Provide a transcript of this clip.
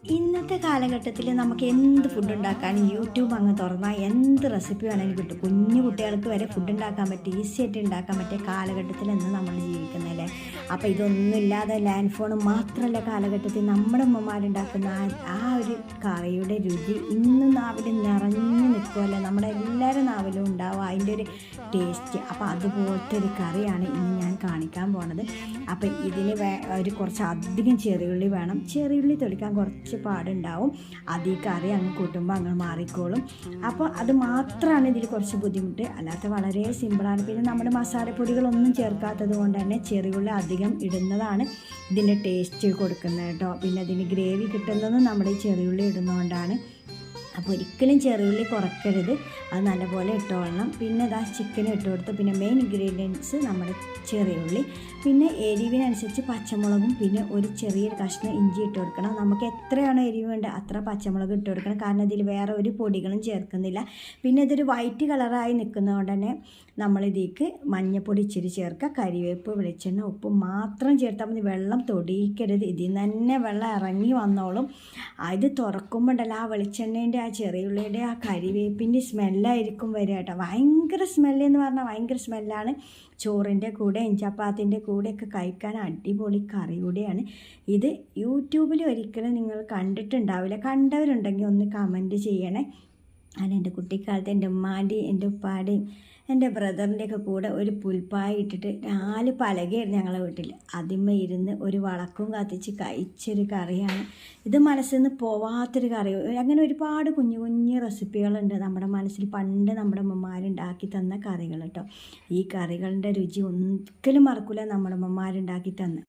ഇന്നത്തെ കാലഘട്ടത്തിൽ നമുക്ക് എന്ത് ഫുഡ് ഉണ്ടാക്കാനും യൂട്യൂബ് അങ്ങ് തുറന്നാൽ എന്ത് റെസിപ്പി വേണമെങ്കിലും കിട്ടും. കുഞ്ഞു കുട്ടികൾക്ക് വരെ ഫുഡ് ഉണ്ടാക്കാൻ പറ്റും, ഈസി ആയിട്ട് ഉണ്ടാക്കാൻ പറ്റിയ കാലഘട്ടത്തിൽ ഇന്ന് നമ്മൾ ജീവിക്കുന്നതല്ലേ. അപ്പോൾ ഇതൊന്നുമില്ലാതെ ലാൻഡ് ഫോൺ മാത്രമല്ല കാലഘട്ടത്തിൽ നമ്മുടെ ഉമ്മമാരുണ്ടാക്കുന്ന ആ ഒരു കറിയുടെ രുചി ഇന്നും നാവിൽ നിറഞ്ഞു നിൽക്കുമല്ലോ. നമ്മുടെ എല്ലാവരും നാവിലും ഉണ്ടാവും അതിൻ്റെ ഒരു ടേസ്റ്റ്. അപ്പോൾ അതുപോലത്തെ ഒരു കറിയാണ് ഇന്ന് ഞാൻ കാണിക്കാൻ പോണത്. അപ്പോൾ ഇതിന് ഒരു കുറച്ച് അധികം ചെറിയുള്ളി വേണം. ചെറിയുള്ളി തൊലിക്കാൻ കുറച്ച് പാടുണ്ടാവും. അത് ഈ കറി അങ്ങ് കൂട്ടുമ്പോൾ അങ്ങ് മാറിക്കോളും. അപ്പോൾ അത് മാത്രമാണ് ഇതിൽ കുറച്ച് ബുദ്ധിമുട്ട്, അല്ലാത്ത വളരെ സിമ്പിളാണ്. പിന്നെ നമ്മുടെ മസാലപ്പൊടികളൊന്നും ചേർക്കാത്തത് കൊണ്ട് തന്നെ ചെറിയുള്ളി അധികം ഇടുന്നതാണ് ഇതിൻ്റെ ടേസ്റ്റ് കൊടുക്കുന്നത് കേട്ടോ. പിന്നെ അതിന് ഗ്രേവി കിട്ടുന്നതും നമ്മുടെ ഈ ചെറിയുള്ളി ഇടുന്നതുകൊണ്ടാണ്. അപ്പോൾ ഒരിക്കലും ചെറിയുള്ളി കുറയ്ക്കരുത്, അത് നല്ലപോലെ ഇട്ടുകൊള്ളണം. പിന്നെ ഇതാ ചിക്കൻ ഇട്ട് കൊടുത്ത്, പിന്നെ മെയിൻ ഇൻഗ്രീഡിയൻസ് നമ്മുടെ ചെറിയുള്ളി, പിന്നെ എരിവിനനുസരിച്ച് പച്ചമുളകും, പിന്നെ ഒരു ചെറിയൊരു കഷ്ണം ഇഞ്ചി ഇട്ട് കൊടുക്കണം. നമുക്ക് എത്രയാണോ എരിവ് വേണ്ടത് അത്ര പച്ചമുളക് ഇട്ട് കൊടുക്കണം, കാരണം ഇതിൽ വേറെ ഒരു പൊടികളും ചേർക്കുന്നില്ല. പിന്നെ ഇതൊരു വൈറ്റ് കളറായി നിൽക്കുന്നതുകൊണ്ട് തന്നെ നമ്മളിതിലേക്ക് മഞ്ഞൾപ്പൊടി ഇച്ചിരി ചേർക്കുക, കരിവേപ്പ്, വെളിച്ചെണ്ണ, ഉപ്പ് മാത്രം ചേർത്താൽ മതി. വെള്ളം തൊടിയിക്കരുത്, ഇതിൽ നിന്ന് തന്നെ വെള്ളം ഇറങ്ങി വന്നോളും. ഇത് തുറക്കുമ്പോണ്ടല്ല ആ വെളിച്ചെണ്ണേൻ്റെ, ആ ചെറിയുള്ളിയുടെ, ആ കരിവേപ്പിൻ്റെ സ്മെല്ലായിരിക്കും വരിക കേട്ടോ. ഭയങ്കര സ്മെല്ലെന്ന് പറഞ്ഞാൽ ഭയങ്കര സ്മെല്ലാണ്. ചോറിൻ്റെ കൂടെയും ചപ്പാത്തിൻ്റെ കൂടെയൊക്കെ കഴിക്കാൻ അടിപൊളി കറി കൂടിയാണ് ഇത്. യൂട്യൂബിൽ ഒരിക്കലും നിങ്ങൾ കണ്ടിട്ടുണ്ടാവില്ല. കണ്ടവരുണ്ടെങ്കിൽ ഒന്ന് കമൻറ്റ് ചെയ്യണേ. ഞാൻ എൻ്റെ കുട്ടിക്കാലത്ത് എൻ്റെ ഉമ്മാൻ്റെയും എൻ്റെ ഉപ്പാൻ്റെയും എൻ്റെ ബ്രദറിൻ്റെയൊക്കെ കൂടെ ഒരു പുൽപ്പായ ഇട്ടിട്ട് 4 പലകയായിരുന്നു ഞങ്ങളെ വീട്ടിൽ. അതിന്മേൽ ഇരുന്ന് ഒരു വളക്കും കത്തിച്ച് കഴിച്ചൊരു കറിയാണ് ഇത്. മനസ്സിൽ നിന്ന് പോവാത്തൊരു കറി. അങ്ങനെ ഒരുപാട് കുഞ്ഞു കുഞ്ഞു റെസിപ്പികളുണ്ട് നമ്മുടെ മനസ്സിൽ, പണ്ട് നമ്മുടെ അമ്മമാരുണ്ടാക്കി തന്ന കറികൾ കേട്ടോ. ഈ കറികളുടെ രുചി ഒരിക്കലും മറക്കില്ല നമ്മുടെ അമ്മമാരുണ്ടാക്കി തന്ന്.